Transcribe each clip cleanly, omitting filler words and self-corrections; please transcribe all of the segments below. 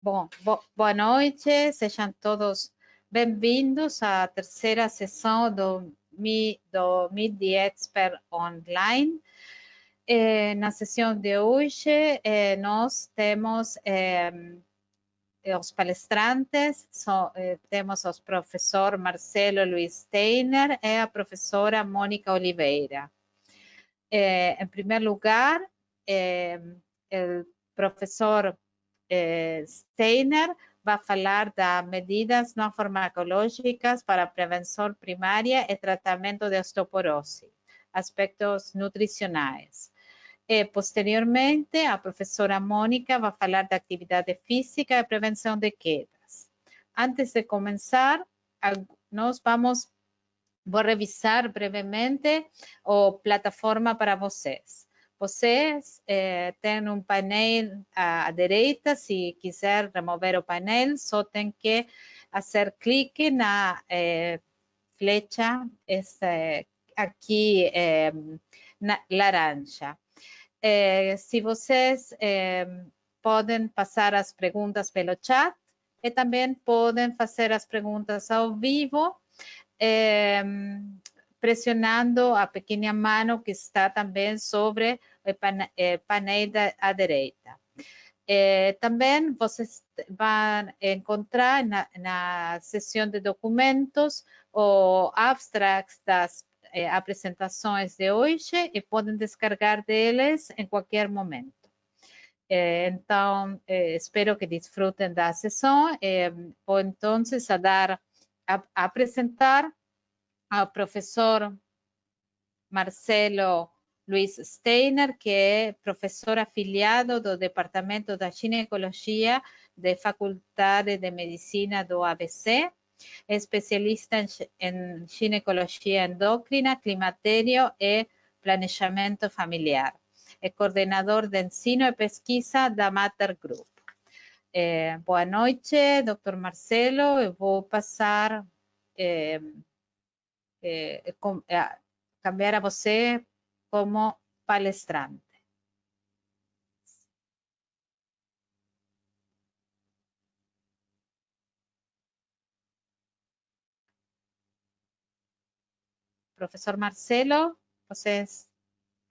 Bom, boa noite, sejam todos bem-vindos à terceira sessão do Meet the Expert Online. Na sessão de hoje, nós temos os palestrantes, temos o professor Marcelo Luiz Steiner e a professora Mônica Oliveira. Em primeiro lugar, o professor Steiner vai falar das medidas não farmacológicas para a prevenção primária e tratamento de osteoporose, aspectos nutricionais. Posteriormente, a professora Mônica vai falar da atividade física e prevenção de quedas. Antes de começar, vou revisar brevemente a plataforma para vocês. Vocês têm um painel à direita. Se quiser remover o painel, só tem que fazer clique na flecha aqui na laranja. Se vocês podem passar as perguntas pelo chat e também podem fazer as perguntas ao vivo, pressionando a pequena mão que está também sobre o painel à direita. Também vocês vão encontrar na seção de documentos o abstract das apresentações de hoje e podem descarregar deles em qualquer momento. Então, espero que desfrutem da sessão. Vou então apresentar ao professor Marcelo Luiz Steiner, que é professor afiliado do Departamento da Ginecologia da Faculdade de Medicina do ABC, é especialista em ginecologia endócrina, climatério e planejamento familiar. É coordenador de ensino e pesquisa da Mater Group. Boa noite, Dr. Marcelo. Eu vou passar cambiar a você como palestrante. Professor Marcelo, vocês...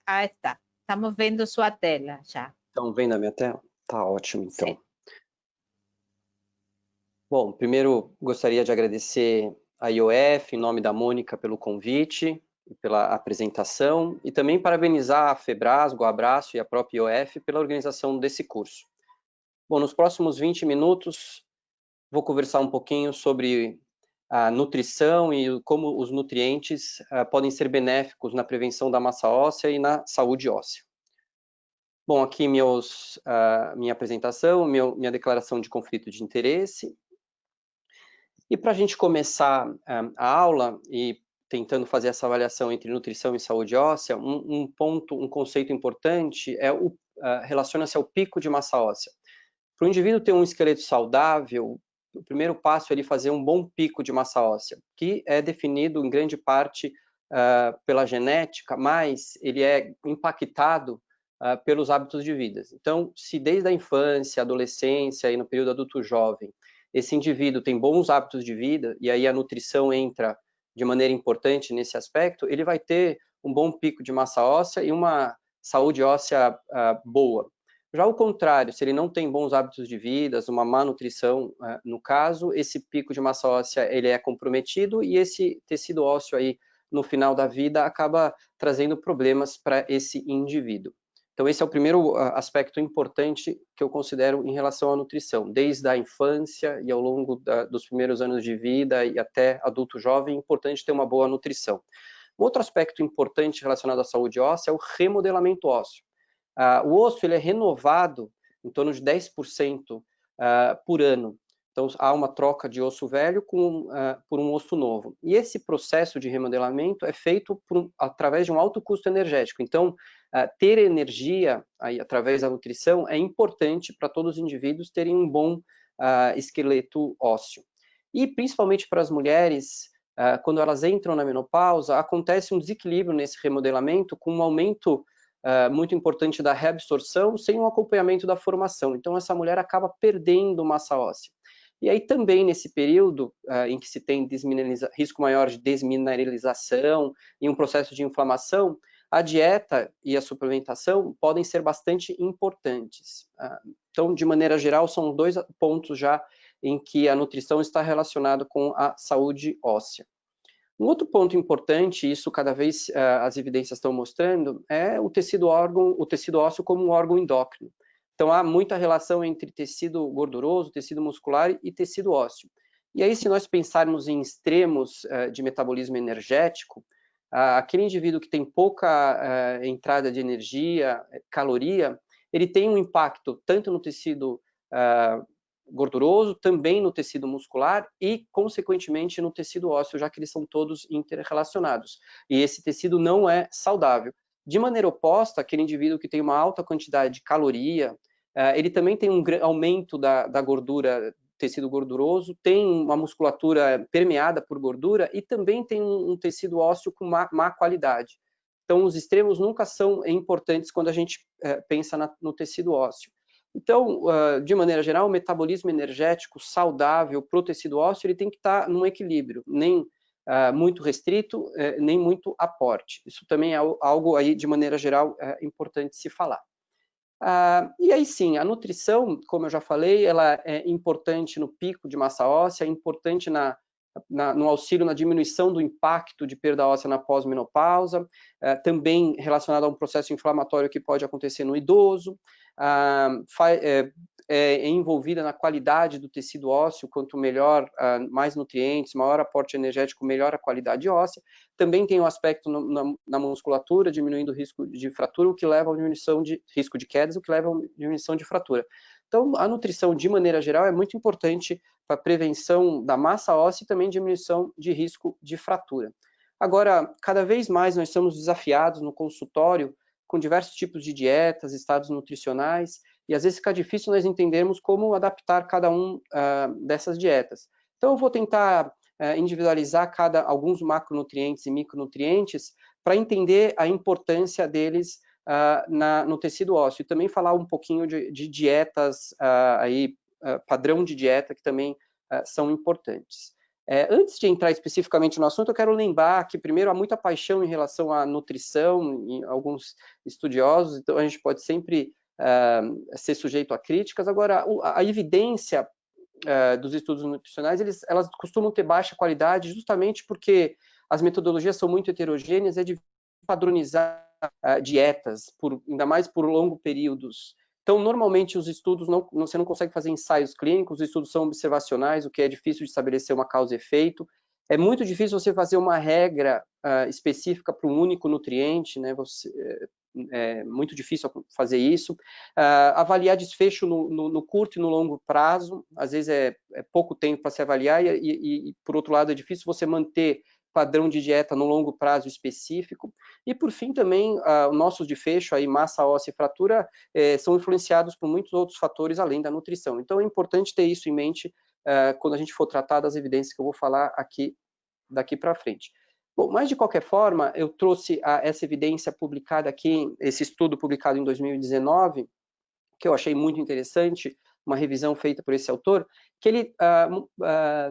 está. Estamos vendo sua tela já. Estão vendo a minha tela? Tá ótimo, então. Sim. Bom, primeiro gostaria de agradecer a IOF, em nome da Mônica, pelo convite e pela apresentação, e também parabenizar a Febrasgo, a Abraço e a própria IOF pela organização desse curso. Bom, nos próximos 20 minutos, vou conversar um pouquinho sobre a nutrição e como os nutrientes podem ser benéficos na prevenção da massa óssea e na saúde óssea. Bom, aqui minha apresentação, minha declaração de conflito de interesse. E para a gente começar a aula e tentando fazer essa avaliação entre nutrição e saúde óssea, um conceito importante relaciona-se ao pico de massa óssea. Para o indivíduo ter um esqueleto saudável, o primeiro passo é ele fazer um bom pico de massa óssea, que é definido em grande parte pela genética, mas ele é impactado pelos hábitos de vida. Então, se desde a infância, adolescência e no período adulto jovem, esse indivíduo tem bons hábitos de vida, e aí a nutrição entra de maneira importante nesse aspecto, ele vai ter um bom pico de massa óssea e uma saúde óssea boa. Já ao contrário, se ele não tem bons hábitos de vida, uma má nutrição, no caso, esse pico de massa óssea ele é comprometido e esse tecido ósseo aí, no final da vida, acaba trazendo problemas para esse indivíduo. Então, esse é o primeiro aspecto importante que eu considero em relação à nutrição. Desde a infância e ao longo dos primeiros anos de vida e até adulto jovem, é importante ter uma boa nutrição. Um outro aspecto importante relacionado à saúde óssea é o remodelamento ósseo. O osso ele é renovado em torno de 10% por ano. Então, há uma troca de osso velho por um osso novo. E esse processo de remodelamento é feito através de um alto custo energético. Então, ter energia aí, através da nutrição é importante para todos os indivíduos terem um bom esqueleto ósseo. E, principalmente para as mulheres, quando elas entram na menopausa, acontece um desequilíbrio nesse remodelamento com um aumento muito importante da reabsorção sem um acompanhamento da formação. Então, essa mulher acaba perdendo massa óssea. E aí também nesse período em que se tem risco maior de desmineralização e um processo de inflamação, a dieta e a suplementação podem ser bastante importantes. Então, de maneira geral, são 2 pontos já em que a nutrição está relacionada com a saúde óssea. Um outro ponto importante, isso cada vez as evidências estão mostrando, é o tecido ósseo como um órgão endócrino. Então, há muita relação entre tecido gorduroso, tecido muscular e tecido ósseo. E aí, se nós pensarmos em extremos de metabolismo energético, aquele indivíduo que tem pouca entrada de energia, caloria, ele tem um impacto tanto no tecido gorduroso, também no tecido muscular e, consequentemente, no tecido ósseo, já que eles são todos interrelacionados. E esse tecido não é saudável. De maneira oposta, aquele indivíduo que tem uma alta quantidade de caloria, ele também tem um aumento da gordura, tecido gorduroso, tem uma musculatura permeada por gordura e também tem um tecido ósseo com má qualidade. Então, os extremos nunca são importantes quando a gente pensa no tecido ósseo. Então, de maneira geral, o metabolismo energético saudável para o tecido ósseo ele tem que estar num equilíbrio, nem muito restrito, nem muito aporte. Isso também é algo aí, de maneira geral, importante se falar. E aí sim, a nutrição, como eu já falei, ela é importante no pico de massa óssea, é importante no auxílio na diminuição do impacto de perda óssea na pós-menopausa, também relacionado a um processo inflamatório que pode acontecer no idoso, é envolvida na qualidade do tecido ósseo, quanto melhor, mais nutrientes, maior aporte energético, melhor a qualidade óssea. Também tem um aspecto na musculatura, diminuindo o risco de fratura, o que leva a diminuição de risco de quedas, o que leva a diminuição de fratura. Então, a nutrição, de maneira geral, é muito importante para a prevenção da massa óssea e também diminuição de risco de fratura. Agora, cada vez mais nós somos desafiados no consultório com diversos tipos de dietas, estados nutricionais, e às vezes fica difícil nós entendermos como adaptar cada um dessas dietas. Então, eu vou tentar individualizar alguns macronutrientes e micronutrientes para entender a importância deles no tecido ósseo e também falar um pouquinho de dietas, padrão de dieta que também são importantes. Antes de entrar especificamente no assunto, eu quero lembrar que, primeiro, há muita paixão em relação à nutrição em alguns estudiosos, então a gente pode sempre ser sujeito a críticas. Agora, a evidência dos estudos nutricionais, elas costumam ter baixa qualidade justamente porque as metodologias são muito heterogêneas, é difícil padronizar dietas, ainda mais por longos períodos. Então, normalmente, os estudos, você não consegue fazer ensaios clínicos, os estudos são observacionais, o que é difícil de estabelecer uma causa e efeito. É muito difícil você fazer uma regra específica para um único nutriente, né? É muito difícil fazer isso. Avaliar desfecho no curto e no longo prazo, às vezes é pouco tempo para se avaliar e, por outro lado, é difícil você manter padrão de dieta no longo prazo específico. E, por fim, também, o nosso desfecho, aí, massa óssea e fratura, são influenciados por muitos outros fatores além da nutrição. Então, é importante ter isso em mente quando a gente for tratar das evidências que eu vou falar aqui daqui para frente. Bom, mas de qualquer forma, eu trouxe essa evidência publicada aqui, esse estudo publicado em 2019, que eu achei muito interessante, uma revisão feita por esse autor, que ele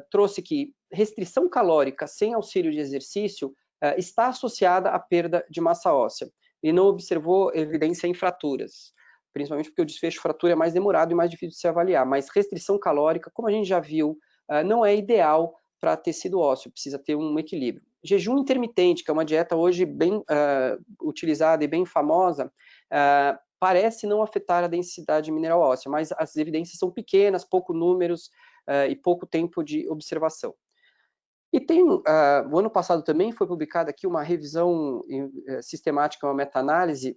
trouxe que restrição calórica sem auxílio de exercício está associada à perda de massa óssea. Ele não observou evidência em fraturas, principalmente porque o desfecho fratura é mais demorado e mais difícil de se avaliar, mas restrição calórica, como a gente já viu, não é ideal para tecido ósseo, precisa ter um equilíbrio. Jejum intermitente, que é uma dieta hoje bem utilizada e bem famosa, parece não afetar a densidade mineral óssea, mas as evidências são pequenas, poucos números e pouco tempo de observação. E tem, o ano passado também foi publicada aqui uma revisão sistemática, uma meta-análise,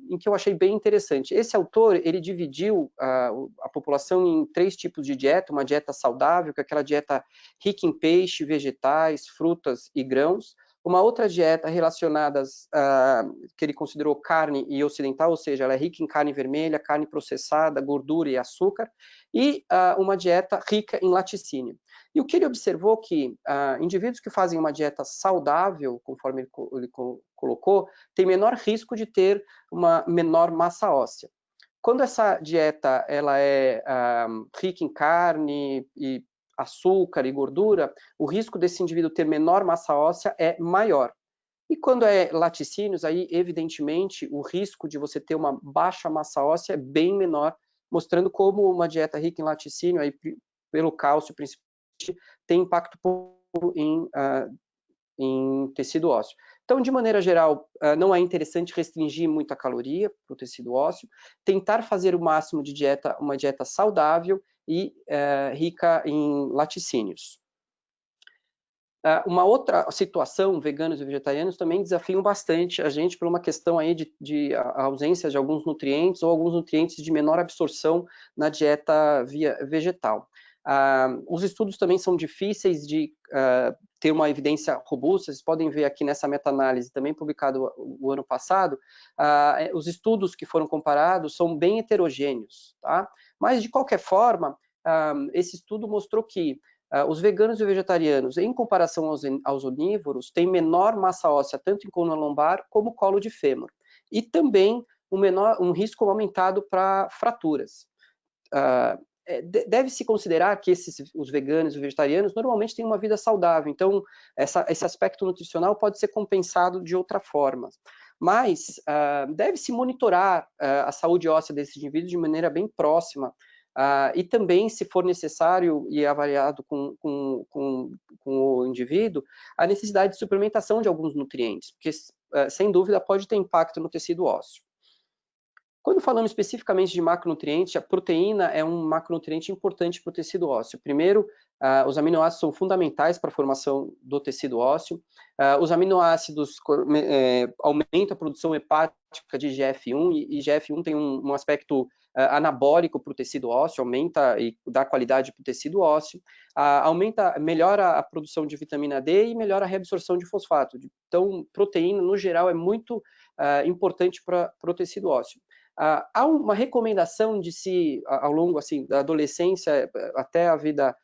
em que eu achei bem interessante. Esse autor, ele dividiu a população em 3 tipos de dieta, uma dieta saudável, que é aquela dieta rica em peixe, vegetais, frutas e grãos, uma outra dieta relacionada, que ele considerou carne e ocidental, ou seja, ela é rica em carne vermelha, carne processada, gordura e açúcar, e uma dieta rica em laticínio. E o que ele observou que indivíduos que fazem uma dieta saudável, conforme ele colocou, têm menor risco de ter uma menor massa óssea. Quando essa dieta ela é rica em carne e açúcar e gordura, o risco desse indivíduo ter menor massa óssea é maior. E quando é laticínios, aí, evidentemente, o risco de você ter uma baixa massa óssea é bem menor, mostrando como uma dieta rica em laticínio, aí, pelo cálcio principalmente, tem impacto em tecido ósseo. Então, de maneira geral, não é interessante restringir muita caloria para o tecido ósseo, tentar fazer o máximo de uma dieta saudável e rica em laticínios. Uma outra situação, veganos e vegetarianos também desafiam bastante a gente por uma questão aí de ausência de alguns nutrientes ou alguns nutrientes de menor absorção na dieta vegetal. Os estudos também são difíceis de ter uma evidência robusta. Vocês podem ver aqui nessa meta-análise, também publicado o ano passado, os estudos que foram comparados são bem heterogêneos, tá? Mas, de qualquer forma, esse estudo mostrou que os veganos e vegetarianos, em comparação aos onívoros, têm menor massa óssea tanto em coluna lombar como colo de fêmur. E também um risco aumentado para fraturas. Deve-se considerar que os veganos e vegetarianos normalmente têm uma vida saudável, então esse aspecto nutricional pode ser compensado de outra forma. Mas deve-se monitorar a saúde óssea desses indivíduos de maneira bem próxima, e também, se for necessário e avaliado com o indivíduo, a necessidade de suplementação de alguns nutrientes, porque, sem dúvida, pode ter impacto no tecido ósseo. Quando falamos especificamente de macronutrientes, a proteína é um macronutriente importante para o tecido ósseo. Primeiro, os aminoácidos são fundamentais para a formação do tecido ósseo. Os aminoácidos aumentam a produção hepática de IGF-1, e IGF-1 tem um aspecto anabólico para o tecido ósseo, aumenta e dá qualidade para o tecido ósseo, melhora a produção de vitamina D e melhora a reabsorção de fosfato. Então, proteína, no geral, é muito importante para o tecido ósseo. Há uma recomendação de se, ao longo assim, da adolescência até a vida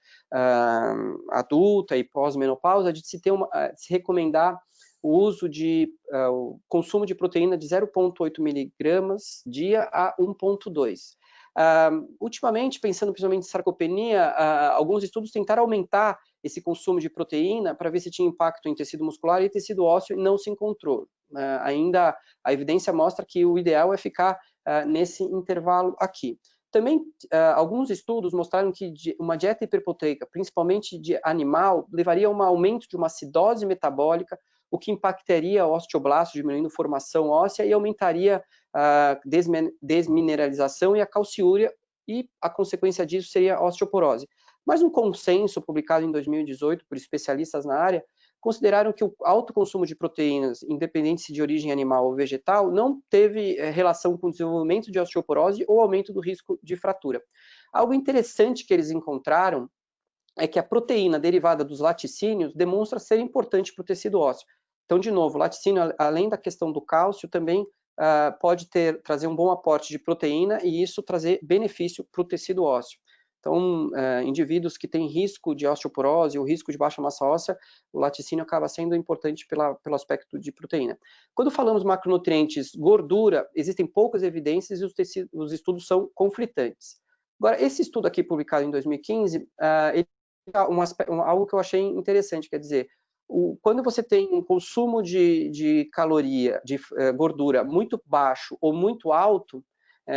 adulta e pós-menopausa, de se recomendar o uso o consumo de proteína de 0,8 miligramas dia a 1,2. Ultimamente, pensando principalmente em sarcopenia, alguns estudos tentaram aumentar esse consumo de proteína para ver se tinha impacto em tecido muscular e tecido ósseo, e não se encontrou. Ainda a evidência mostra que o ideal é ficar nesse intervalo aqui. Também, alguns estudos mostraram que uma dieta hiperproteica, principalmente de animal, levaria a um aumento de uma acidose metabólica, o que impactaria o osteoblasto, diminuindo a formação óssea e aumentaria a desmineralização e a calciúria, e a consequência disso seria a osteoporose. Mas um consenso publicado em 2018 por especialistas na área consideraram que o alto consumo de proteínas, independente se de origem animal ou vegetal, não teve relação com o desenvolvimento de osteoporose ou aumento do risco de fratura. Algo interessante que eles encontraram é que a proteína derivada dos laticínios demonstra ser importante para o tecido ósseo. Então, de novo, o laticínio, além da questão do cálcio, também pode trazer um bom aporte de proteína e isso trazer benefício para o tecido ósseo. Então, indivíduos que têm risco de osteoporose ou risco de baixa massa óssea, o laticínio acaba sendo importante pelo aspecto de proteína. Quando falamos macronutrientes, gordura, existem poucas evidências e os estudos são conflitantes. Agora, esse estudo aqui, publicado em 2015, ele algo que eu achei interessante, quer dizer, quando você tem um consumo de caloria, de gordura muito baixo ou muito alto,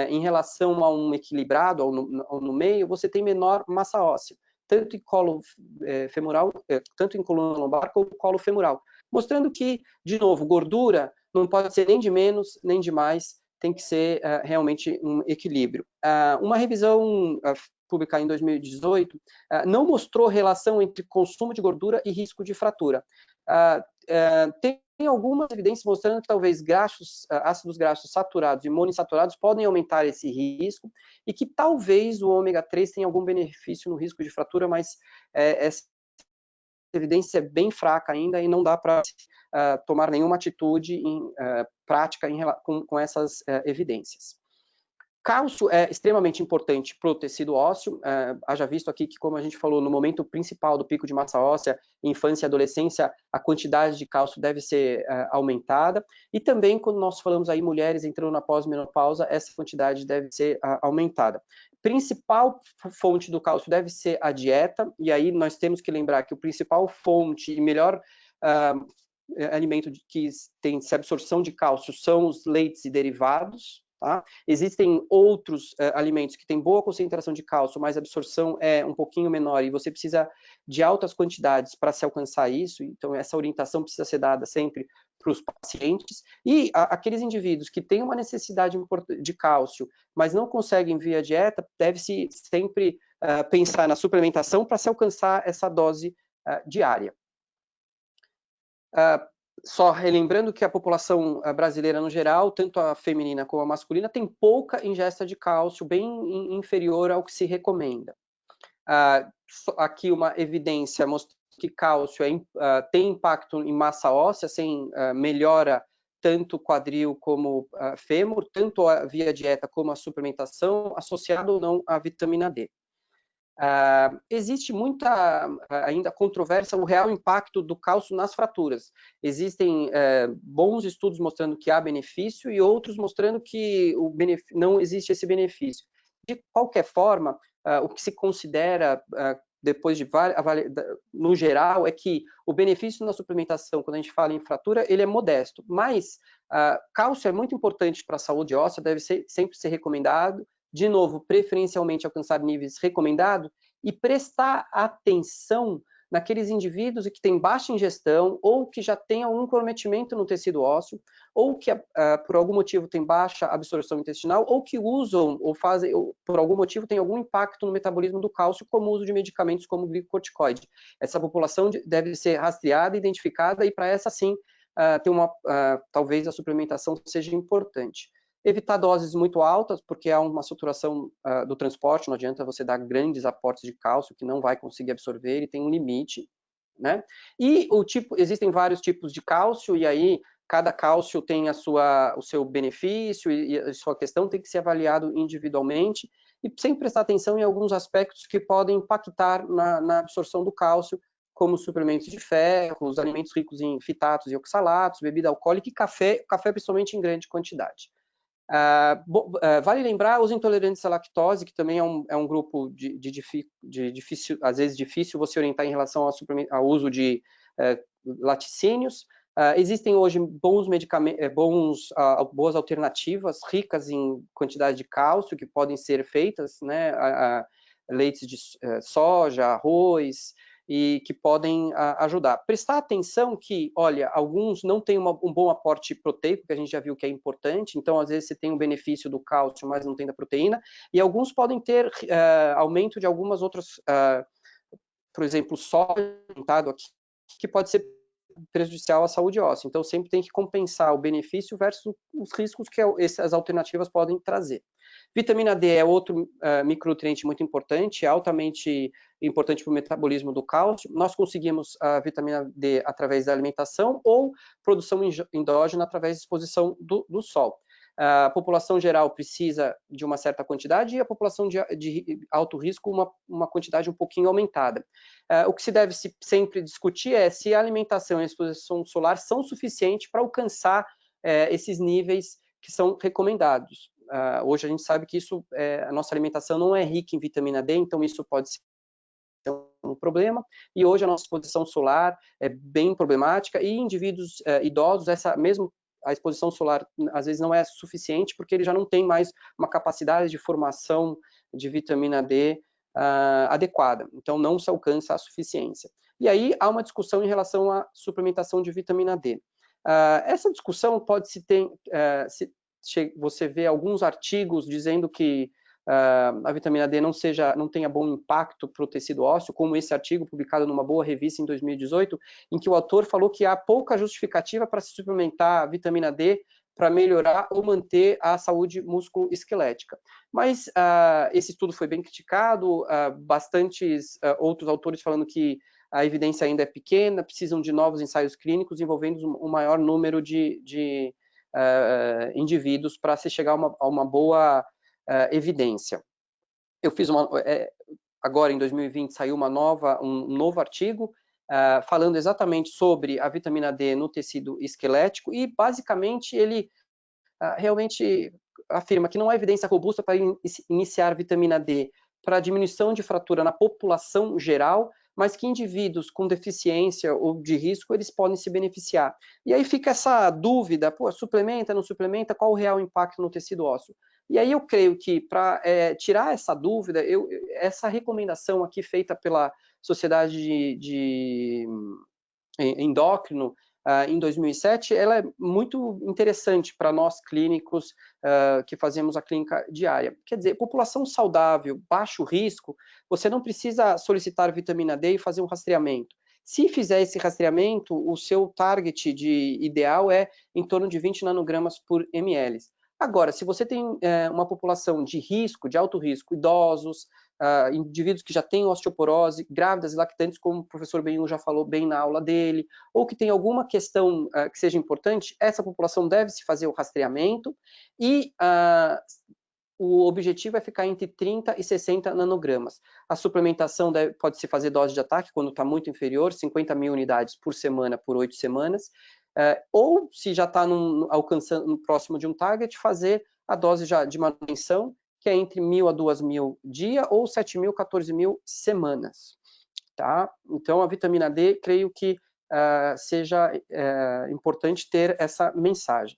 em relação a um equilibrado ou no meio, você tem menor massa óssea, tanto em colo femoral, tanto em coluna lombar como colo femoral, mostrando que, de novo, gordura não pode ser nem de menos nem de mais, tem que ser realmente um equilíbrio. Uma revisão publicada em 2018 não mostrou relação entre consumo de gordura e risco de fratura. Tem algumas evidências mostrando que talvez ácidos graxos saturados e monoinsaturados podem aumentar esse risco e que talvez o ômega 3 tenha algum benefício no risco de fratura, mas essa evidência é bem fraca ainda e não dá para tomar nenhuma atitude prática com essas evidências. Cálcio é extremamente importante para o tecido ósseo, haja visto aqui que, como a gente falou, no momento principal do pico de massa óssea, infância e adolescência, a quantidade de cálcio deve ser aumentada, e também quando nós falamos aí mulheres entrando na pós-menopausa, essa quantidade deve ser aumentada. Principal fonte do cálcio deve ser a dieta, e aí nós temos que lembrar que o principal fonte e melhor alimento que tem absorção de cálcio são os leites e derivados. Tá? Existem outros alimentos que têm boa concentração de cálcio, mas a absorção é um pouquinho menor e você precisa de altas quantidades para se alcançar isso, então essa orientação precisa ser dada sempre para os pacientes. E aqueles indivíduos que têm uma necessidade de cálcio, mas não conseguem via dieta, deve-se sempre pensar na suplementação para se alcançar essa dose diária. Só relembrando que a população brasileira no geral, tanto a feminina como a masculina, tem pouca ingesta de cálcio, bem inferior ao que se recomenda. Aqui uma evidência mostrando que cálcio tem impacto em massa óssea, melhora tanto quadril como fêmur, tanto via dieta como a suplementação, associado ou não à vitamina D. Existe muita ainda controvérsia o real impacto do cálcio nas fraturas. Existem bons estudos mostrando que há benefício e outros mostrando que não existe esse benefício. De qualquer forma, o que se considera depois de no geral é que o benefício na suplementação, quando a gente fala em fratura, ele é modesto, mas cálcio é muito importante para a saúde óssea, deve sempre ser recomendado. De novo, preferencialmente alcançar níveis recomendados e prestar atenção naqueles indivíduos que têm baixa ingestão ou que já têm algum comprometimento no tecido ósseo ou que por algum motivo tem baixa absorção intestinal ou que usam ou fazem, ou, por algum motivo tem algum impacto no metabolismo do cálcio como o uso de medicamentos como glicocorticoide. Essa população deve ser rastreada, identificada e para essa sim talvez a suplementação seja importante. Evitar doses muito altas, porque há uma saturação do transporte, não adianta você dar grandes aportes de cálcio que não vai conseguir absorver e tem um limite, né? E existem vários tipos de cálcio, e aí cada cálcio tem o seu benefício e a sua questão tem que ser avaliado individualmente e sempre prestar atenção em alguns aspectos que podem impactar na absorção do cálcio, como suplementos de ferro, os alimentos ricos em fitatos e oxalatos, bebida alcoólica e café principalmente em grande quantidade. Vale lembrar os intolerantes à lactose, que também é um grupo de difícil, às vezes difícil você orientar em relação ao uso de laticínios. Existem hoje bons medicamentos, boas alternativas ricas em quantidade de cálcio que podem ser feitas, né? Leites de soja, arroz, e que podem ajudar. Prestar atenção que, olha, alguns não têm um bom aporte proteico, que a gente já viu que é importante, então às vezes você tem o benefício do cálcio, mas não tem da proteína, e alguns podem ter aumento de algumas outras, por exemplo, soja aqui, que pode ser prejudicial à saúde óssea. Então sempre tem que compensar o benefício versus os riscos que essas alternativas podem trazer. Vitamina D é outro micronutriente muito importante, altamente importante para o metabolismo do cálcio. Nós conseguimos a vitamina D através da alimentação ou produção endógena através da exposição do sol. A população geral precisa de uma certa quantidade e a população de alto risco uma quantidade um pouquinho aumentada. O que se deve sempre discutir é se a alimentação e a exposição solar são suficientes para alcançar esses níveis que são recomendados. Hoje a gente sabe que a nossa alimentação não é rica em vitamina D, então isso pode ser um problema, e hoje a nossa exposição solar é bem problemática, e em indivíduos idosos, a exposição solar às vezes não é suficiente, porque ele já não tem mais uma capacidade de formação de vitamina D adequada, então não se alcança a suficiência. E aí há uma discussão em relação à suplementação de vitamina D. Essa discussão pode-se ter, você vê alguns artigos dizendo que a vitamina D não tenha bom impacto para o tecido ósseo, como esse artigo publicado numa boa revista em 2018, em que o autor falou que há pouca justificativa para se suplementar a vitamina D para melhorar ou manter a saúde musculoesquelética. Mas esse estudo foi bem criticado, bastantes outros autores falando que a evidência ainda é pequena, precisam de novos ensaios clínicos envolvendo um maior número de indivíduos para se chegar a uma boa evidência. Eu fiz agora em 2020 saiu um novo artigo falando exatamente sobre a vitamina D no tecido esquelético e basicamente ele realmente afirma que não há evidência robusta para iniciar vitamina D para diminuição de fratura na população geral, mas que indivíduos com deficiência ou de risco, eles podem se beneficiar. E aí fica essa dúvida, pô, suplementa, não suplementa, qual o real impacto no tecido ósseo? E aí eu creio que para tirar essa dúvida, essa recomendação aqui feita pela Sociedade de Endócrino, em 2007, ela é muito interessante para nós clínicos que fazemos a clínica diária. Quer dizer, população saudável, baixo risco, você não precisa solicitar vitamina D e fazer um rastreamento. Se fizer esse rastreamento, o seu target ideal é em torno de 20 nanogramas por ml. Agora, se você tem uma população de risco, de alto risco, idosos, indivíduos que já têm osteoporose, grávidas e lactantes, como o professor Benhu já falou bem na aula dele, ou que tem alguma questão que seja importante, essa população deve se fazer o rastreamento e o objetivo é ficar entre 30 e 60 nanogramas. A suplementação pode se fazer dose de ataque quando está muito inferior, 50 mil unidades por semana por 8 semanas, ou se já está alcançando próximo de um target, fazer a dose já de manutenção, que é entre 1.000 a 2.000 dia ou 7.000, 14.000 semanas. Tá? Então, a vitamina D, creio que seja importante ter essa mensagem.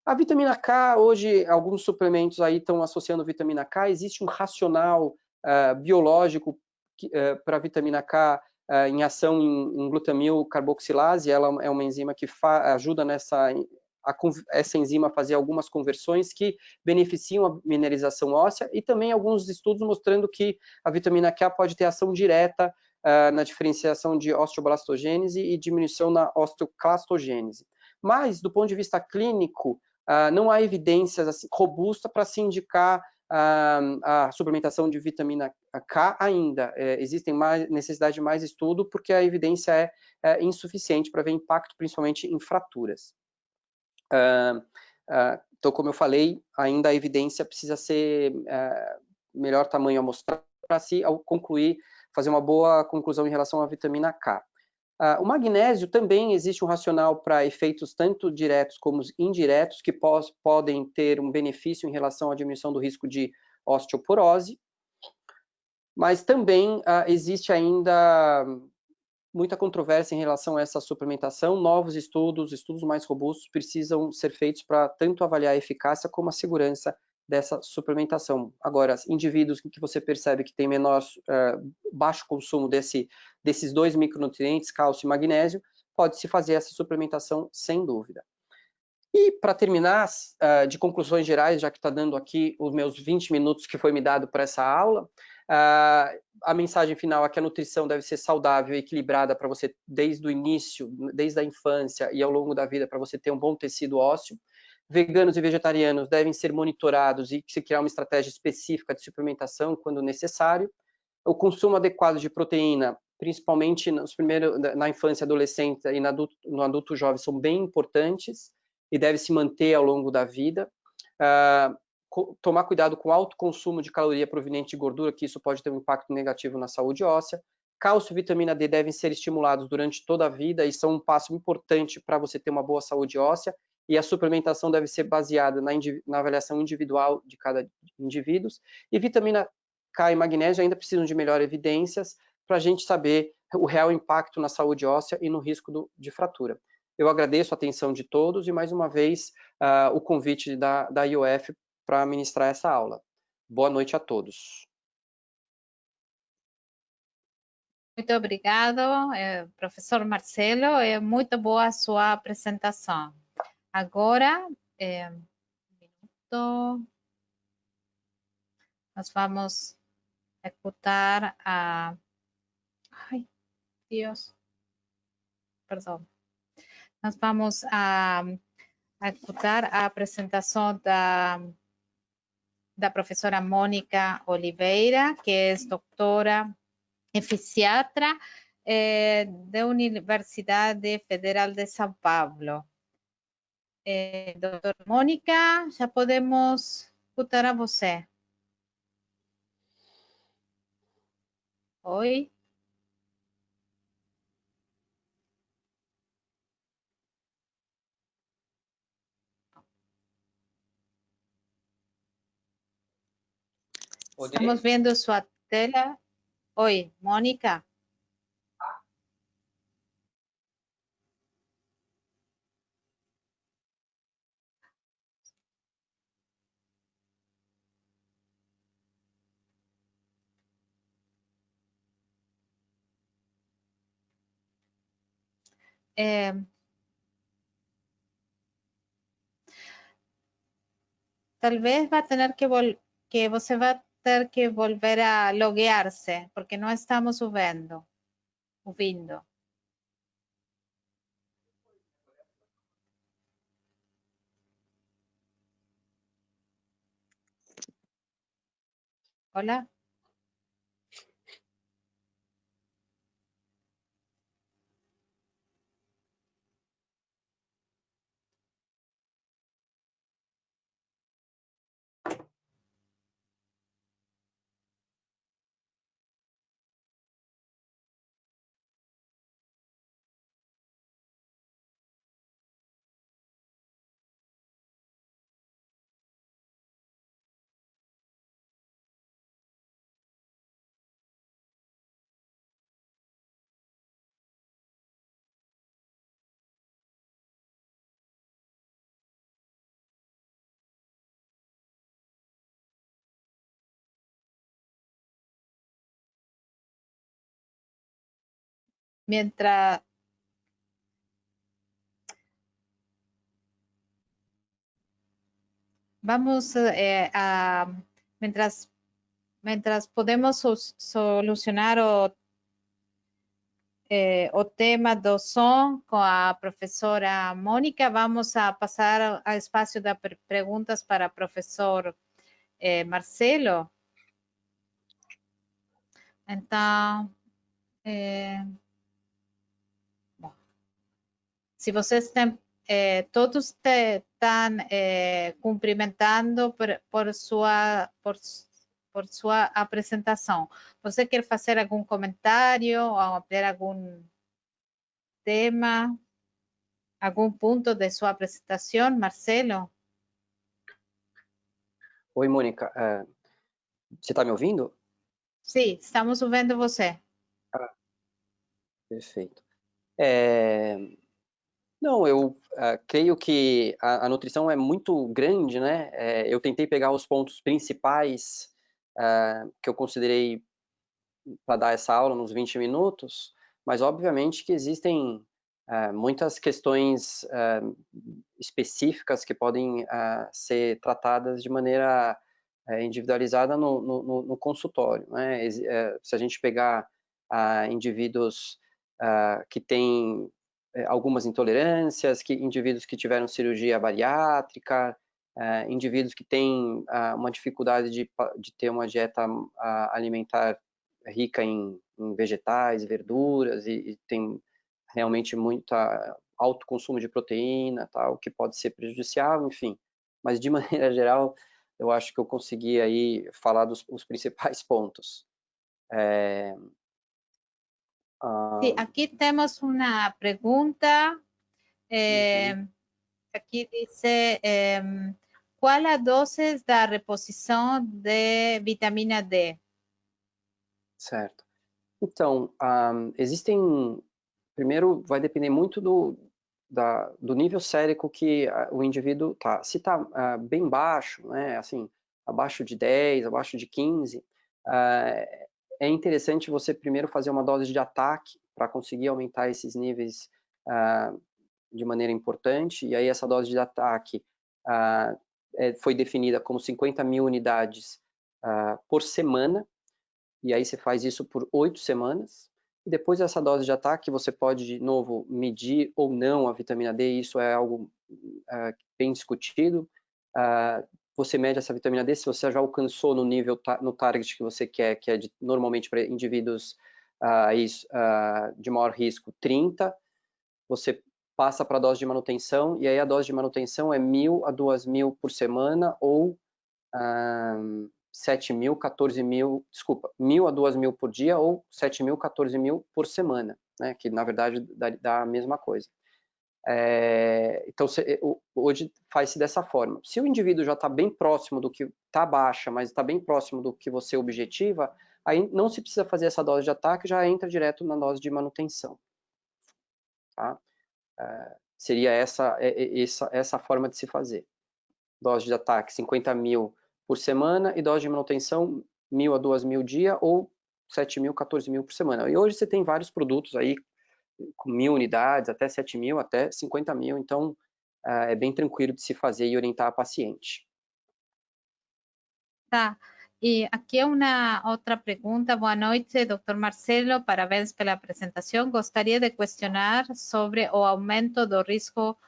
A vitamina K, hoje, alguns suplementos aí estão associando vitamina K, existe um racional biológico para a vitamina K em ação em glutamil carboxilase, ela é uma enzima que ajuda essa enzima a fazer algumas conversões que beneficiam a mineralização óssea e também alguns estudos mostrando que a vitamina K pode ter ação direta na diferenciação de osteoblastogênese e diminuição na osteoclastogênese. Mas, do ponto de vista clínico, não há evidências assim, robustas para se indicar a suplementação de vitamina K ainda. Existem necessidade de mais estudo porque a evidência é insuficiente para ver impacto, principalmente em fraturas. Então, como eu falei, ainda a evidência precisa ser melhor tamanho amostral para se concluir, fazer uma boa conclusão em relação à vitamina K. O magnésio também existe um racional para efeitos tanto diretos como indiretos, que podem ter um benefício em relação à diminuição do risco de osteoporose, mas também existe ainda muita controvérsia em relação a essa suplementação. Novos estudos mais robustos precisam ser feitos para tanto avaliar a eficácia como a segurança dessa suplementação. Agora, indivíduos que você percebe que tem baixo consumo desses dois micronutrientes, cálcio e magnésio, pode-se fazer essa suplementação sem dúvida. E, para terminar, de conclusões gerais, já que está dando aqui os meus 20 minutos que foi me dado para essa aula, a mensagem final é que a nutrição deve ser saudável e equilibrada para você desde o início, desde a infância e ao longo da vida, para você ter um bom tecido ósseo. Veganos e vegetarianos devem ser monitorados e se criar uma estratégia específica de suplementação quando necessário. O consumo adequado de proteína, principalmente na infância e adolescente e no adulto jovem, são bem importantes e deve se manter ao longo da vida. Tomar cuidado com o alto consumo de caloria proveniente de gordura, que isso pode ter um impacto negativo na saúde óssea. Cálcio e vitamina D devem ser estimulados durante toda a vida e são um passo importante para você ter uma boa saúde óssea. E a suplementação deve ser baseada na avaliação individual de cada indivíduo. E vitamina K e magnésio ainda precisam de melhor evidências para a gente saber o real impacto na saúde óssea e no risco de fratura. Eu agradeço a atenção de todos e, mais uma vez, o convite da IOF para ministrar essa aula. Boa noite a todos. Muito obrigado, professor Marcelo. É muito boa a sua apresentação. Agora, um minuto, nós vamos escutar a... Ai, Deus. Perdão. Nós vamos escutar a apresentação da professora Mônica Oliveira, que é doutora em fisiatra da Universidade Federal de São Paulo. Doutora Mônica, já podemos escutar a você. Oi? Estamos vendo sua tela. Oi, Mônica? Talvez vai ter que você vai ter que volver a loguear-se, porque não estamos ouvindo. Olá? Mientras vamos mientras podemos solucionar o tema do som com a professora Mônica, vamos a passar ao espaço de perguntas para o professor Marcelo. Então, bom, se vocês têm, todos estão cumprimentando por sua apresentação. Você quer fazer algum comentário ou ampliar algum tema, algum ponto de sua apresentação, Marcelo? Oi, Mônica. Você está me ouvindo? Sim, estamos ouvindo você. Perfeito. Não, eu creio que a nutrição é muito grande, né? Eu tentei pegar os pontos principais que eu considerei para dar essa aula nos 20 minutos, mas obviamente que existem muitas questões específicas que podem ser tratadas de maneira individualizada no consultório, né? Se a gente pegar indivíduos que têm algumas intolerâncias, indivíduos que tiveram cirurgia bariátrica, indivíduos que têm uma dificuldade de ter uma dieta alimentar rica em vegetais, verduras e tem realmente muito alto consumo de proteína, tal, que pode ser prejudicial, enfim. Mas de maneira geral, eu acho que eu consegui aí falar dos principais pontos. Sí, aquí tenemos una pregunta. Aqui dice, ¿cuál a doses da reposição de vitamina D? Certo. Então, existem... Primeiro, vai depender muito do nível sérico que o indivíduo está. Se está bem baixo, né, assim, abaixo de 10, abaixo de 15, é interessante você primeiro fazer uma dose de ataque para conseguir aumentar esses níveis de maneira importante, e aí essa dose de ataque foi definida como 50 mil unidades por semana, e aí você faz isso por 8 semanas, e depois dessa dose de ataque você pode de novo medir ou não a vitamina D, isso é algo bem discutido. Você mede essa vitamina D, se você já alcançou no nível, no target que você quer, que é normalmente para indivíduos de maior risco 30, você passa para a dose de manutenção, e aí a dose de manutenção é 1.000 a 2.000 por semana, ou 7.000, 14.000, desculpa, 1.000 a 2.000 por dia ou 7.000, 14.000 por semana, né? Que na verdade dá a mesma coisa. Então, hoje faz-se dessa forma. Se o indivíduo já está bem próximo do que está baixa, mas está bem próximo do que você objetiva, aí não se precisa fazer essa dose de ataque, já entra direto na dose de manutenção. Tá? Seria essa forma de se fazer. Dose de ataque 50.000 por semana e dose de manutenção 1.000 a 2.000 dia ou 7.000, 14.000 por semana. E hoje você tem vários produtos aí com 1.000 unidades, até 7.000, até 50.000, então é bem tranquilo de se fazer e orientar a paciente. Tá. E aqui uma outra pergunta. Boa noite, Dr. Marcelo. Parabéns pela apresentação. Gostaria de questionar sobre o aumento do risco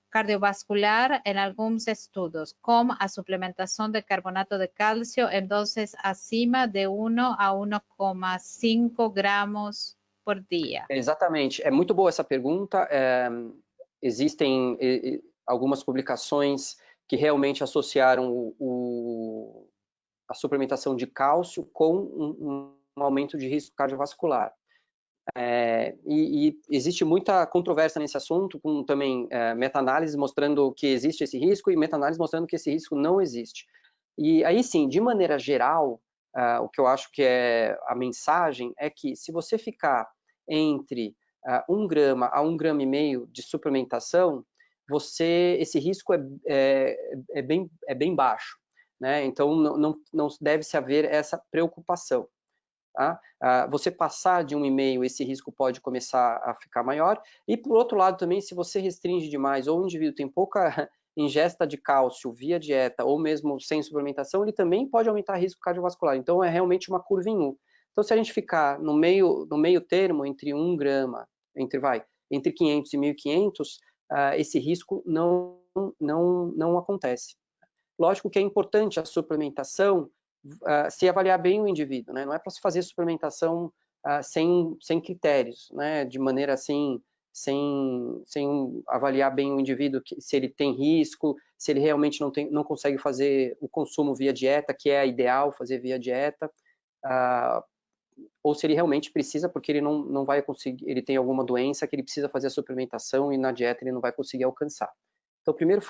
cardiovascular em alguns estudos, como a suplementação de carbonato de cálcio em doses acima de 1 a 1,5 gramos por dia. Exatamente. É muito boa essa pergunta. Existem algumas publicações que realmente associaram a suplementação de cálcio com um aumento de risco cardiovascular. E existe muita controvérsia nesse assunto, com também meta-análises mostrando que existe esse risco e meta-análises mostrando que esse risco não existe. E aí sim, de maneira geral, o que eu acho que é a mensagem é que se você ficar entre 1 grama a 1,5 grama de suplementação, esse risco é bem baixo, né? Então não deve-se haver essa preocupação. Tá? Você passar de 1,5, esse risco pode começar a ficar maior. E, por outro lado, também, se você restringe demais ou o indivíduo tem pouca ingesta de cálcio via dieta ou mesmo sem suplementação, ele também pode aumentar o risco cardiovascular. Então, é realmente uma curva em U. Então, se a gente ficar no meio termo, entre 1 grama, entre 500 e 1.500, esse risco não acontece. Lógico que é importante a suplementação, se avaliar bem o indivíduo, né? Não é para se fazer suplementação sem critérios, né? De maneira assim, sem avaliar bem o indivíduo, se ele tem risco, se ele realmente não consegue fazer o consumo via dieta, que é a ideal fazer via dieta, ou se ele realmente precisa, porque ele não vai conseguir, ele tem alguma doença que ele precisa fazer a suplementação e na dieta ele não vai conseguir alcançar. Então, primeiro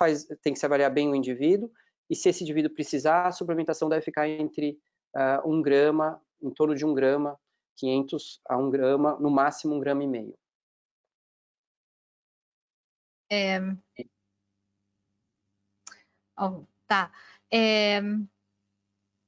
tem que se avaliar bem o indivíduo, e se esse indivíduo precisar, a suplementação deve ficar entre 1 grama, em torno de 1 grama, 500 a 1 grama, no máximo 1,5 grama. Tá.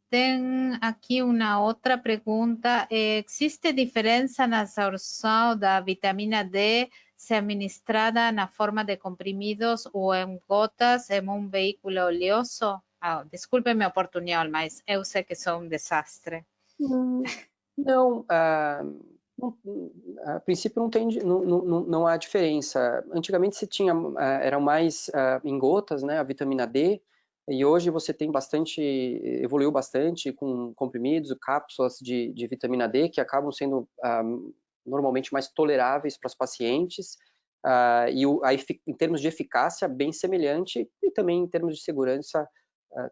Tem aqui uma outra pergunta. Existe diferença na absorção da vitamina D se administrada na forma de comprimidos ou em gotas em um veículo oleoso? Desculpe meu portunhol, mas eu sei que sou um desastre. Não, a princípio não há diferença. Antigamente se tinha, era mais em gotas, né, a vitamina D, e hoje você tem evoluiu bastante com comprimidos, cápsulas de vitamina D, que acabam sendo normalmente mais toleráveis para os pacientes, em termos de eficácia, bem semelhante, e também em termos de segurança,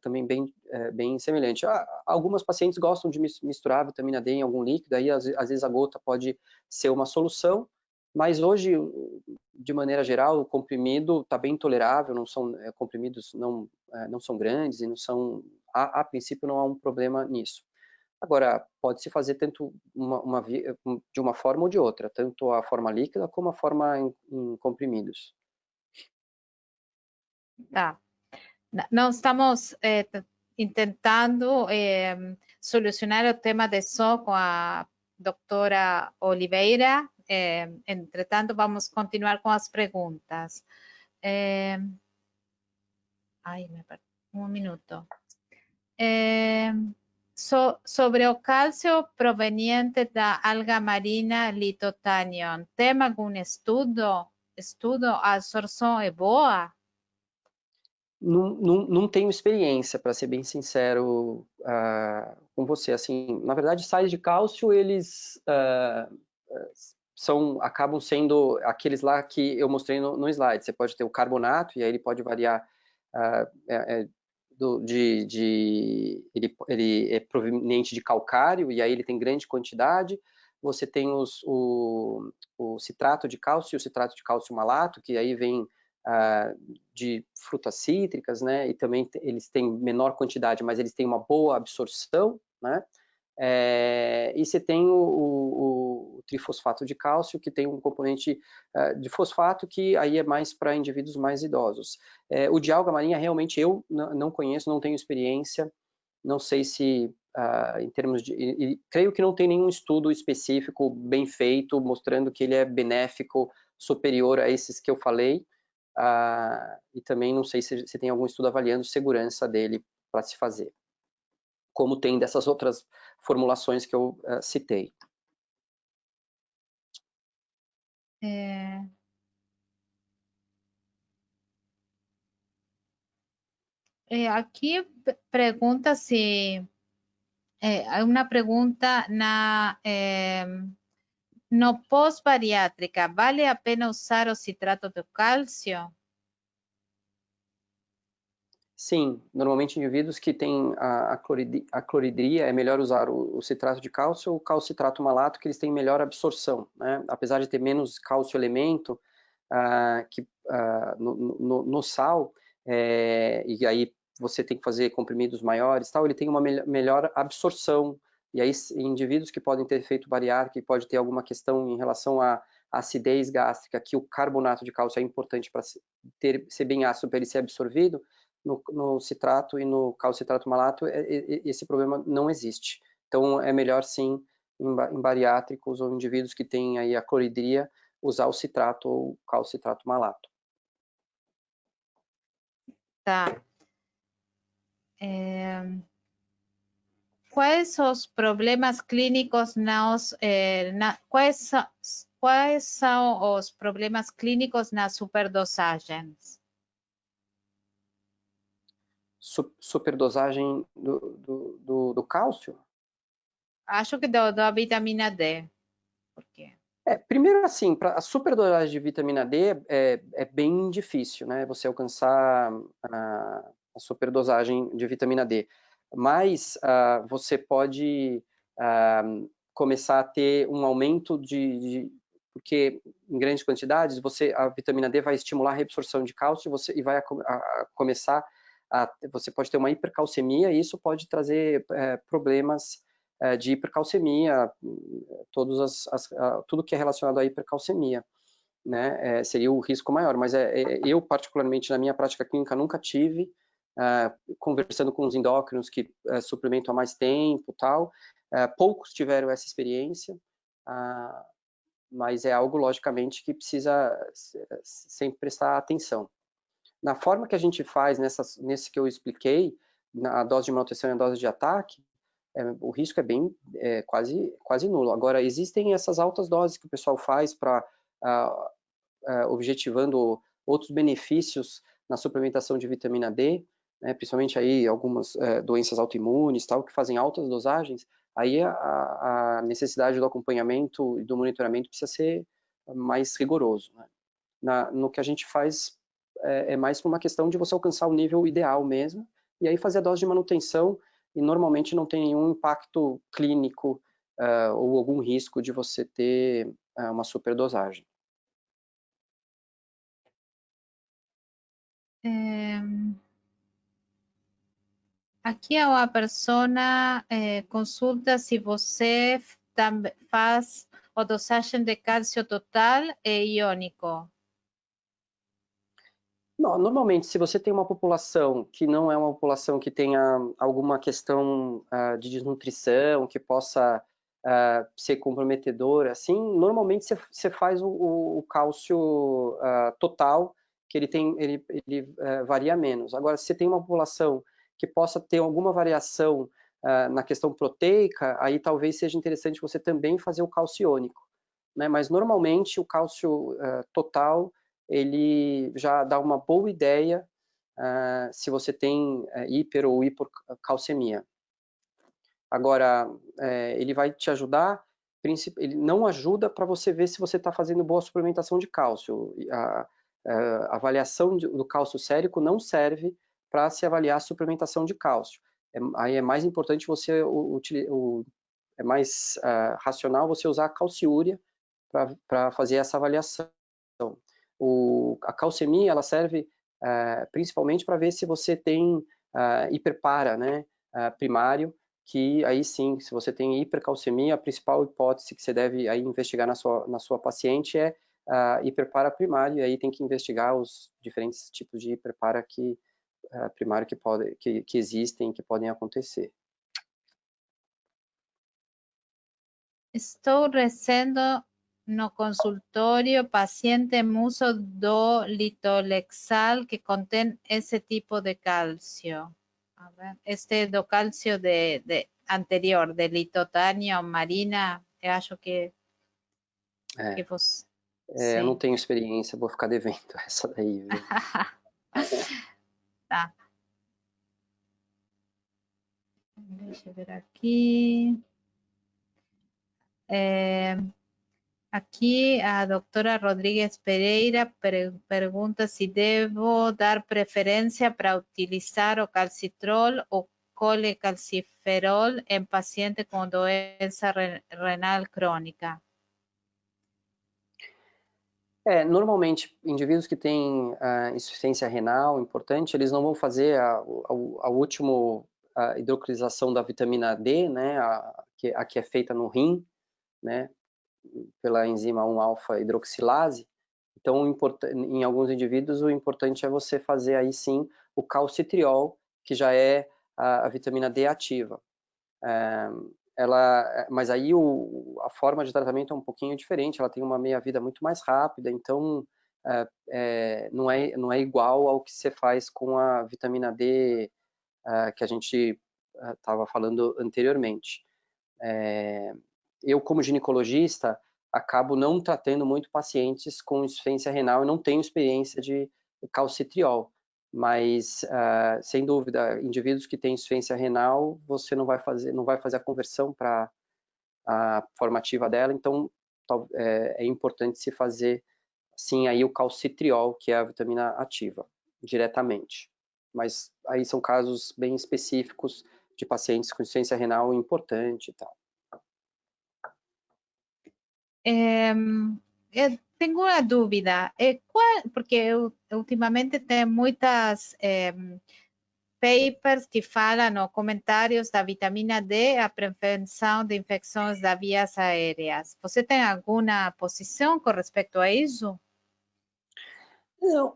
também bem semelhante. Algumas pacientes gostam de misturar a vitamina D em algum líquido, aí às vezes a gota pode ser uma solução, mas hoje, de maneira geral, o comprimido está bem tolerável, comprimidos não são grandes e a princípio não há um problema nisso. Agora, pode-se fazer tanto de uma forma ou de outra, tanto a forma líquida como a forma em comprimidos. Tá. Nós estamos tentando solucionar o tema de só com a doutora Oliveira. Entretanto, vamos continuar com as perguntas. Um minuto. Sobre o cálcio proveniente da alga marina Lithothanion, tem algum estudo? A absorção é boa? Não tenho experiência, para ser bem sincero com você. Assim, na verdade, sais de cálcio, eles acabam sendo aqueles lá que eu mostrei no slide. Você pode ter o carbonato, e aí ele pode variar ele é proveniente de calcário, e aí ele tem grande quantidade. Você tem o citrato de cálcio e o citrato de cálcio malato, que aí vem de frutas cítricas, né? E também eles têm menor quantidade, mas eles têm uma boa absorção, né? E você tem o trifosfato de cálcio, que tem um componente de fosfato, que aí é mais para indivíduos mais idosos. O de alga marinha, realmente, eu não conheço, não tenho experiência, não sei se, em termos de... creio que não tem nenhum estudo específico bem feito, mostrando que ele é benéfico, superior a esses que eu falei, e também não sei se tem algum estudo avaliando segurança dele para se fazer, como tem dessas outras formulações que eu citei. Aqui pergunta se há uma pergunta no pós-bariátrica, vale a pena usar o citrato de cálcio? Sim, normalmente indivíduos que têm a cloridria, é melhor usar o citrato de cálcio ou o calcitrato malato, que eles têm melhor absorção, né? Apesar de ter menos cálcio elemento no sal, e aí você tem que fazer comprimidos maiores, tal, ele tem uma melhor absorção. E aí, indivíduos que podem ter efeito bariátrico, que pode ter alguma questão em relação à acidez gástrica, que o carbonato de cálcio é importante para ser bem ácido para ele ser absorvido, no citrato e no calcitrato malato, esse problema não existe. Então, é melhor sim, em bariátricos ou indivíduos que têm aí a cloridria, usar o citrato ou calcitrato malato. Tá. Quais os problemas clínicos quais são os problemas clínicos nas superdosagens? Superdosagem do cálcio? Acho que da vitamina D. Por quê? Primeiro, assim, a superdosagem de vitamina D é bem difícil, né? Você alcançar a superdosagem de vitamina D. Mas você pode começar a ter um aumento porque em grandes quantidades a vitamina D vai estimular a reabsorção de cálcio e vai começar você pode ter uma hipercalcemia, e isso pode trazer problemas de hipercalcemia, tudo que é relacionado à hipercalcemia, né, seria o risco maior. Mas eu, particularmente, na minha prática clínica, nunca tive, conversando com os endócrinos que suplementam há mais tempo, tal, poucos tiveram essa experiência, mas é algo, logicamente, que precisa sempre prestar atenção. Na forma que a gente faz, nesse que eu expliquei, na dose de manutenção e a dose de ataque, o risco é quase nulo. Agora, existem essas altas doses que o pessoal faz para objetivando outros benefícios na suplementação de vitamina D, né, principalmente aí algumas doenças autoimunes, tal, que fazem altas dosagens. Aí a necessidade do acompanhamento e do monitoramento precisa ser mais rigoroso, né? No que a gente faz é mais por uma questão de você alcançar o nível ideal mesmo, e aí fazer a dose de manutenção, e normalmente não tem nenhum impacto clínico ou algum risco de você ter uma superdosagem. Aqui a persona consulta se você faz a dosagem de cálcio total e iônico. Não, normalmente, se você tem uma população que não é uma população que tenha alguma questão de desnutrição, que possa ser comprometedora, assim, normalmente você faz o cálcio total, que ele varia menos. Agora, se você tem uma população que possa ter alguma variação na questão proteica, aí talvez seja interessante você também fazer o cálcio iônico, né? Mas normalmente o cálcio total ele já dá uma boa ideia se você tem hiper ou hipocalcemia. Agora, ele vai te ajudar, ele não ajuda para você ver se você está fazendo boa suplementação de cálcio. A avaliação do cálcio sérico não serve para se avaliar a suplementação de cálcio. Aí é mais importante você, é mais racional você usar a calciúria para fazer essa avaliação. A calcemia, ela serve principalmente para ver se você tem hiperpara, né, primário, que aí sim, se você tem hipercalcemia, a principal hipótese que você deve aí investigar na sua paciente é hiperpara primário, e aí tem que investigar os diferentes tipos de hiperpara primário que existem, que podem acontecer. Estou recebendo no consultório paciente em uso do Litolexal que contém esse tipo de cálcio. A ver, este do cálcio anterior, de litotânio, marina, eu acho que você... eu não tenho experiência, vou ficar devendo essa daí, viu? Tá. Deixa eu ver aqui. Aqui a doutora Rodrigues Pereira pergunta se devo dar preferência para utilizar o calcitrol ou colecalciferol em paciente com doença renal crônica. Normalmente, indivíduos que têm insuficiência renal importante, eles não vão fazer a última hidroclização da vitamina D, né, a que é feita no rim, né, pela enzima 1-alfa-hidroxilase. Então, em alguns indivíduos, o importante é você fazer aí sim o calcitriol, que já é a vitamina D ativa. Mas aí a forma de tratamento é um pouquinho diferente, ela tem uma meia-vida muito mais rápida, então não é igual ao que você faz com a vitamina D que a gente estava falando anteriormente. Eu, como ginecologista, acabo não tratando muito pacientes com insuficiência renal e não tenho experiência de calcitriol, mas sem dúvida, indivíduos que têm insuficiência renal, você não vai fazer a conversão para a formativa dela, então é importante se fazer sim aí o calcitriol, que é a vitamina ativa, diretamente. Mas aí são casos bem específicos de pacientes com insuficiência renal importante e tal. Eu tenho uma dúvida, porque ultimamente tem muitas papers que falam ou comentários da vitamina D a prevenção de infecções das vias aéreas. Você tem alguma posição com respeito a isso? Não,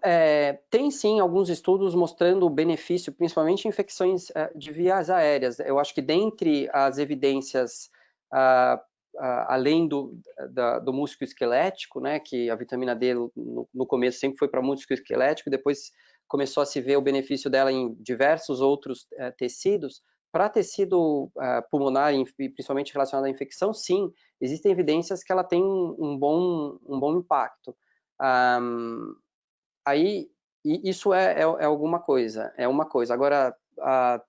tem sim alguns estudos mostrando o benefício, principalmente em infecções de vias aéreas. Eu acho que dentre as evidências, além do músculo esquelético, né, que a vitamina D no começo sempre foi para músculo esquelético, depois começou a se ver o benefício dela em diversos outros tecidos. Para tecido pulmonar, principalmente relacionado à infecção, sim, existem evidências que ela tem um bom impacto. Aí, isso é alguma coisa, é uma coisa. Agora,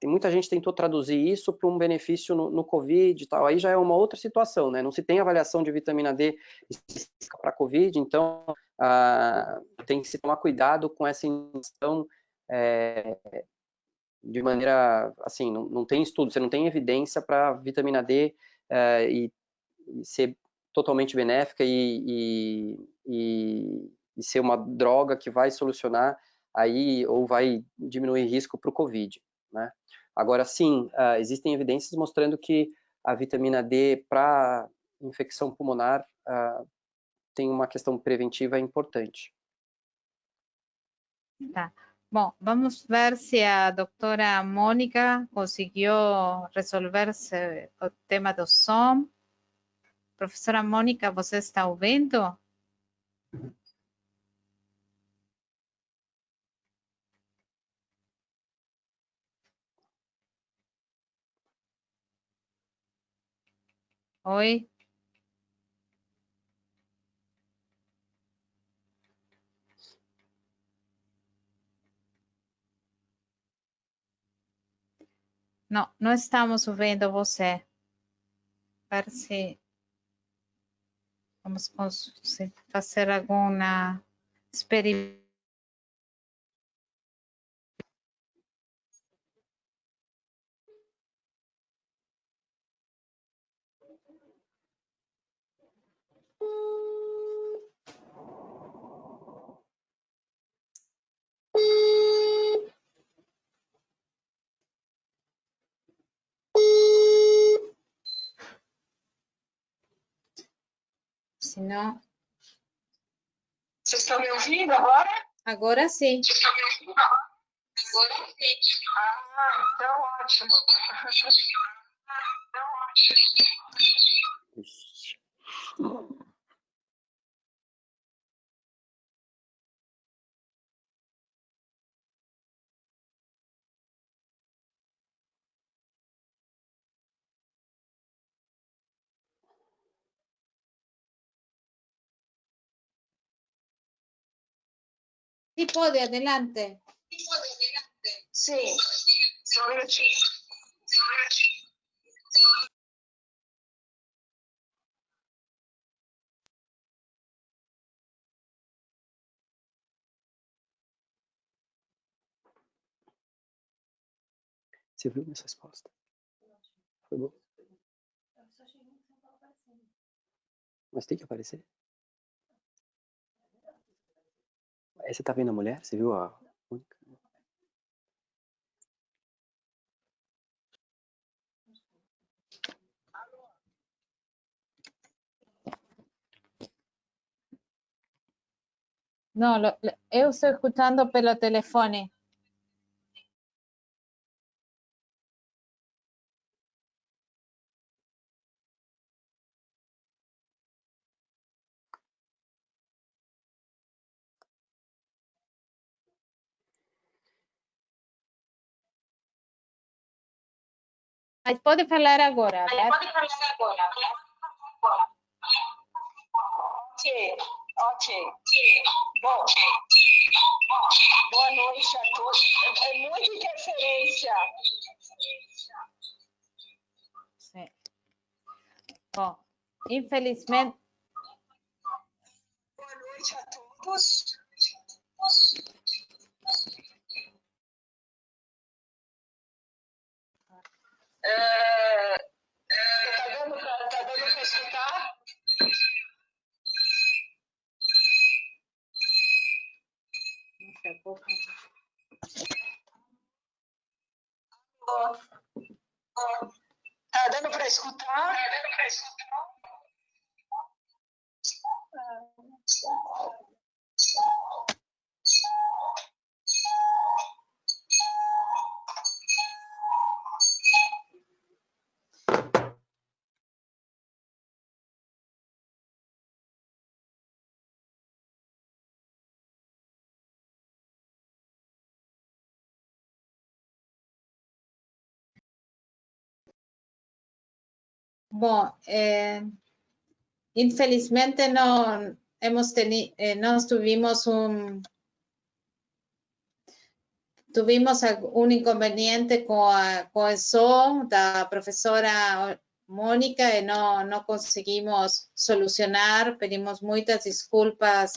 tem muita gente tentou traduzir isso para um benefício no COVID e tal, aí já é uma outra situação, né? Não se tem avaliação de vitamina D para COVID, então tem que se tomar cuidado com essa ingestão de maneira, assim, não tem estudo, você não tem evidência para vitamina D e ser totalmente benéfica e ser uma droga que vai solucionar aí ou vai diminuir risco para o COVID, né? Agora, sim, existem evidências mostrando que a vitamina D para infecção pulmonar tem uma questão preventiva importante. Tá. Bom, vamos ver se a doutora Mônica conseguiu resolver o tema do som. Professora Mônica, você está ouvindo? Oi? Não, não estamos ouvindo você. Ver se vamos fazer alguma experiência. Se não... Vocês estão me ouvindo agora? Agora sim. Vocês estão me ouvindo agora? Agora sim. Ah, então ótimo. Então ótimo. Sí, pode, adelante. Sim, só um minutinho. Você viu minha resposta? Foi bom? Mas tem que aparecer? Aí você tá vendo a mulher? Você viu a Mônica? No, eu estou escuchando pelo telefone. Mas pode falar agora. Pode falar agora. Ok. Bom, boa noite a todos. É muita interferência. Sim. Bom, infelizmente... Boa noite a todos. Tá dando para escutar? Tá dando para escutar? Bom, infelizmente não nós tuvimos um inconveniente com o som da professora Mônica e não conseguimos solucionar. Pedimos muitas desculpas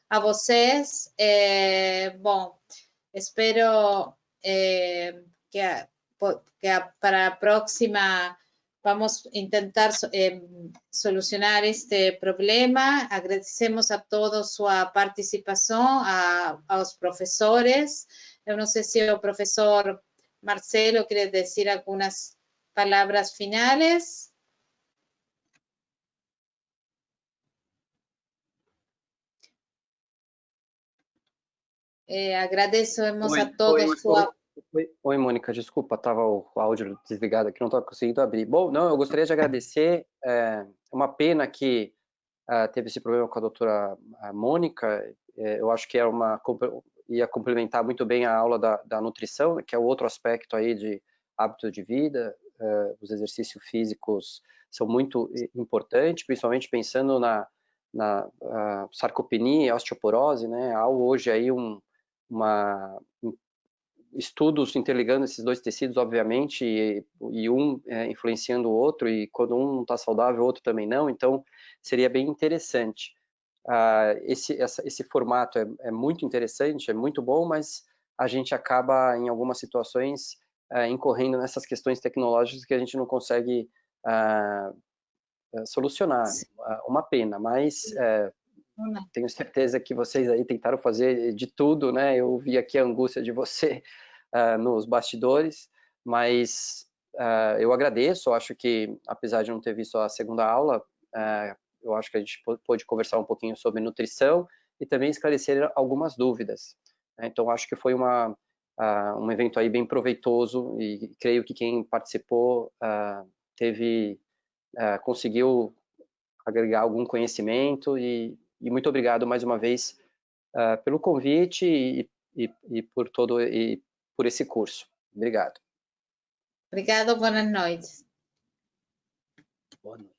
a vocês. Bom, espero que para a próxima vamos intentar solucionar este problema. Agradecemos a todos sua participação, aos professores. Eu não sei se o professor Marcelo quer dizer algumas palavras finais. Agradecemos a todos sua... Oi, Mônica, desculpa, estava o áudio desligado aqui, não estava conseguindo abrir. Bom, não, eu gostaria de agradecer, é uma pena que teve esse problema com a doutora Mônica, eu acho que ia complementar muito bem a aula da nutrição, que é o outro aspecto aí de hábito de vida, os exercícios físicos são muito importantes, principalmente pensando na sarcopenia e osteoporose, né, há hoje aí estudos interligando esses dois tecidos, obviamente, e um influenciando o outro, e quando um não está saudável, o outro também não, então seria bem interessante. Esse formato é muito interessante, é muito bom, mas a gente acaba, em algumas situações, incorrendo nessas questões tecnológicas que a gente não consegue solucionar. Uma pena, mas tenho certeza que vocês aí tentaram fazer de tudo, né? Eu vi aqui a angústia de você nos bastidores, mas eu agradeço. Eu acho que, apesar de não ter visto a segunda aula, eu acho que a gente pôde conversar um pouquinho sobre nutrição e também esclarecer algumas dúvidas. Então, acho que foi um evento aí bem proveitoso e creio que quem participou conseguiu agregar algum conhecimento e muito obrigado mais uma vez pelo convite e por esse curso. Obrigado. Obrigado, boa noite. Boa noite.